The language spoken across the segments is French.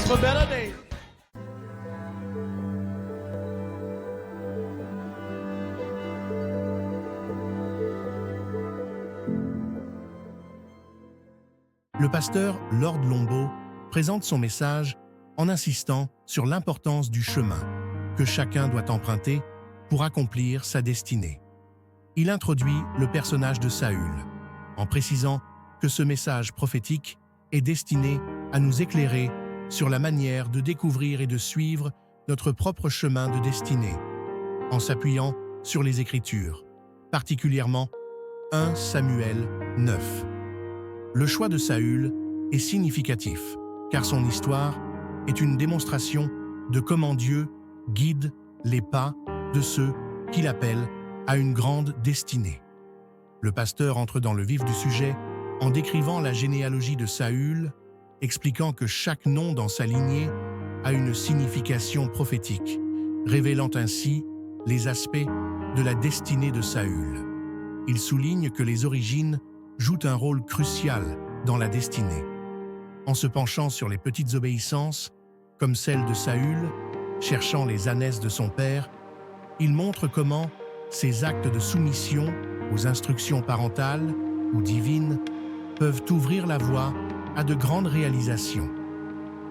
for better days. Le pasteur Lord Lombo présente son message en insistant sur l'importance du chemin que chacun doit emprunter pour accomplir sa destinée. Il introduit le personnage de Saül, en précisant que ce message prophétique est destiné à nous éclairer sur la manière de découvrir et de suivre notre propre chemin de destinée, en s'appuyant sur les Écritures, particulièrement 1 Samuel 9. Le choix de Saül est significatif, car son histoire est une démonstration de comment Dieu guide les pas de ceux qu'il appelle à une grande destinée. Le pasteur entre dans le vif du sujet en décrivant la généalogie de Saül, expliquant que chaque nom dans sa lignée a une signification prophétique, révélant ainsi les aspects de la destinée de Saül. Il souligne que les origines jouent un rôle crucial dans la destinée. En se penchant sur les petites obéissances, comme celle de Saül, cherchant les ânesses de son père, il montre comment ces actes de soumission aux instructions parentales ou divines peuvent ouvrir la voie à de grandes réalisations.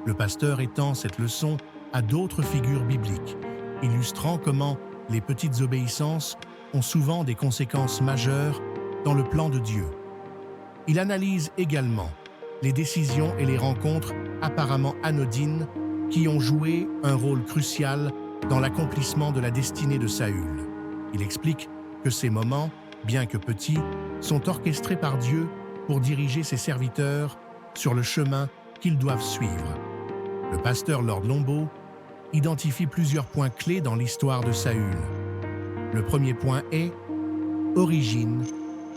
Le pasteur étend cette leçon à d'autres figures bibliques, illustrant comment les petites obéissances ont souvent des conséquences majeures dans le plan de Dieu. Il analyse également les décisions et les rencontres apparemment anodines qui ont joué un rôle crucial dans l'accomplissement de la destinée de Saül. Il explique que ces moments, bien que petits, sont orchestrés par Dieu pour diriger ses serviteurs sur le chemin qu'ils doivent suivre. Le pasteur Lord Lombo identifie plusieurs points clés dans l'histoire de Saül. Le premier point est origine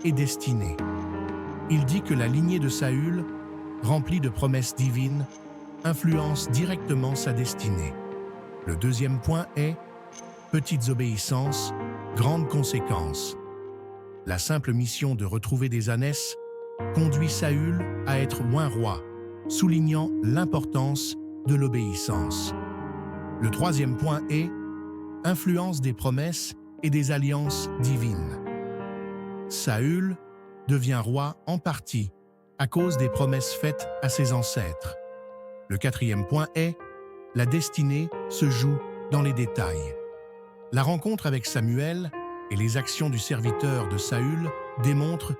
et destinée. Il dit que la lignée de Saül, remplie de promesses divines, influence directement sa destinée. Le deuxième point est petites obéissances, grandes conséquences. La simple mission de retrouver des ânesses conduit Saül à être moins roi, soulignant l'importance de l'obéissance. Le troisième point est influence des promesses et des alliances divines. Saül devient roi en partie à cause des promesses faites à ses ancêtres. Le quatrième point est la destinée se joue dans les détails. La rencontre avec Samuel et les actions du serviteur de Saül démontrent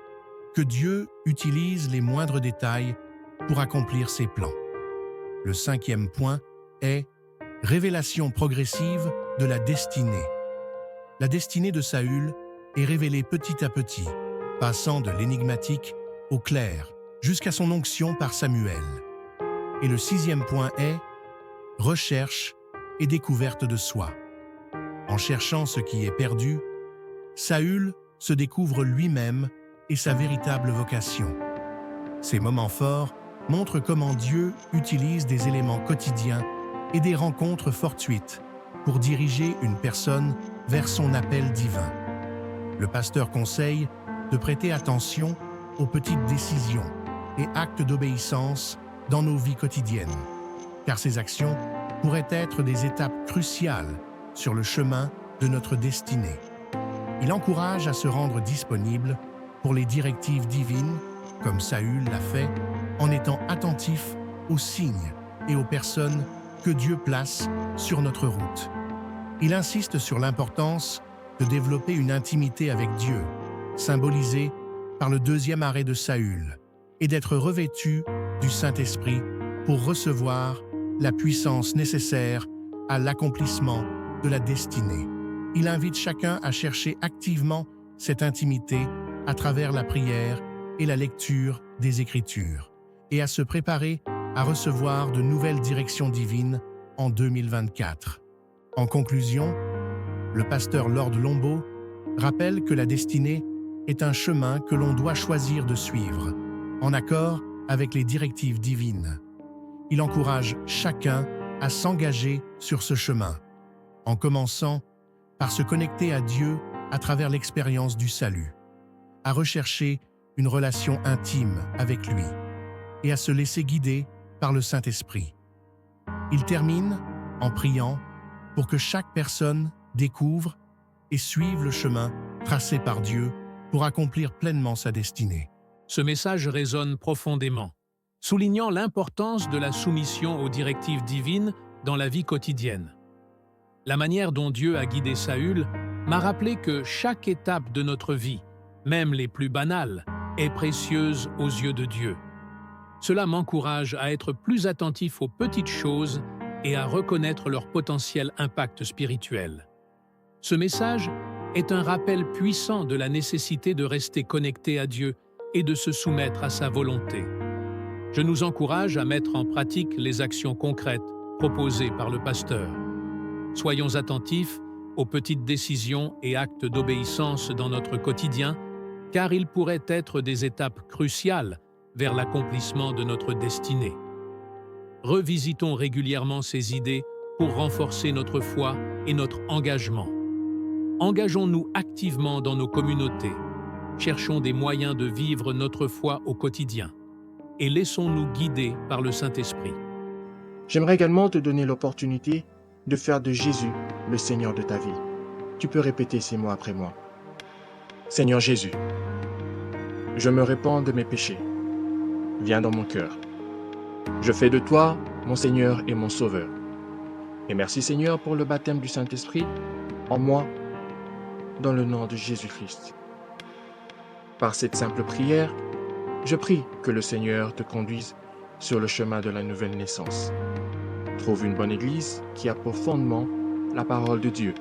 que Dieu utilise les moindres détails pour accomplir ses plans. Le cinquième point est révélation progressive de la destinée. La destinée de Saül est révélée petit à petit, passant de l'énigmatique au clair, jusqu'à son onction par Samuel. Et le sixième point est recherche et découverte de soi. En cherchant ce qui est perdu, Saül se découvre lui-même et sa véritable vocation. Ces moments forts montrent comment Dieu utilise des éléments quotidiens et des rencontres fortuites pour diriger une personne vers son appel divin. Le pasteur conseille de prêter attention aux petites décisions et actes d'obéissance dans nos vies quotidiennes, car ces actions pourraient être des étapes cruciales sur le chemin de notre destinée. Il encourage à se rendre disponible pour les directives divines, comme Saül l'a fait, en étant attentif aux signes et aux personnes que Dieu place sur notre route. Il insiste sur l'importance de développer une intimité avec Dieu, symbolisée par le deuxième arrêt de Saül, et d'être revêtu du Saint-Esprit pour recevoir la puissance nécessaire à l'accomplissement de la destinée. Il invite chacun à chercher activement cette intimité à travers la prière et la lecture des Écritures, et à se préparer à recevoir de nouvelles directions divines en 2024. En conclusion, le pasteur Lord Lombo rappelle que la destinée est un chemin que l'on doit choisir de suivre, en accord avec les directives divines. Il encourage chacun à s'engager sur ce chemin, en commençant par se connecter à Dieu à travers l'expérience du salut, à rechercher une relation intime avec lui et à se laisser guider par le Saint-Esprit. Il termine en priant pour que chaque personne découvre et suive le chemin tracé par Dieu pour accomplir pleinement sa destinée. Ce message résonne profondément, soulignant l'importance de la soumission aux directives divines dans la vie quotidienne. La manière dont Dieu a guidé Saül m'a rappelé que chaque étape de notre vie, même les plus banales, est précieuse aux yeux de Dieu. Cela m'encourage à être plus attentif aux petites choses et à reconnaître leur potentiel impact spirituel. Ce message est un rappel puissant de la nécessité de rester connecté à Dieu et de se soumettre à sa volonté. Je nous encourage à mettre en pratique les actions concrètes proposées par le pasteur. Soyons attentifs aux petites décisions et actes d'obéissance dans notre quotidien, car ils pourraient être des étapes cruciales vers l'accomplissement de notre destinée. Revisitons régulièrement ces idées pour renforcer notre foi et notre engagement. Engageons-nous activement dans nos communautés, cherchons des moyens de vivre notre foi au quotidien et laissons-nous guider par le Saint-Esprit. J'aimerais également te donner l'opportunité de faire de Jésus le Seigneur de ta vie. Tu peux répéter ces mots après moi. Seigneur Jésus, je me répands de mes péchés. Viens dans mon cœur. Je fais de toi mon Seigneur et mon Sauveur. Et merci Seigneur pour le baptême du Saint-Esprit en moi, dans le nom de Jésus-Christ. Par cette simple prière, je prie que le Seigneur te conduise sur le chemin de la nouvelle naissance. Trouve une bonne église qui a pour fondement la parole de Dieu.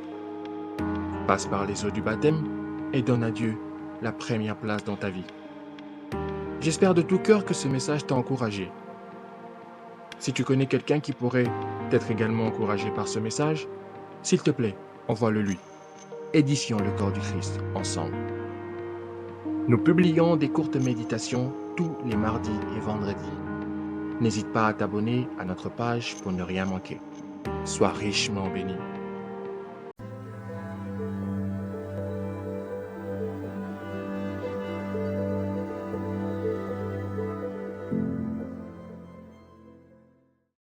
Passe par les eaux du baptême et donne à Dieu la première place dans ta vie. J'espère de tout cœur que ce message t'a encouragé. Si tu connais quelqu'un qui pourrait être également encouragé par ce message, s'il te plaît, envoie-le lui. Édition Le Corps du Christ, ensemble. Nous publions des courtes méditations tous les mardis et vendredis. N'hésite pas à t'abonner à notre page pour ne rien manquer. Sois richement béni.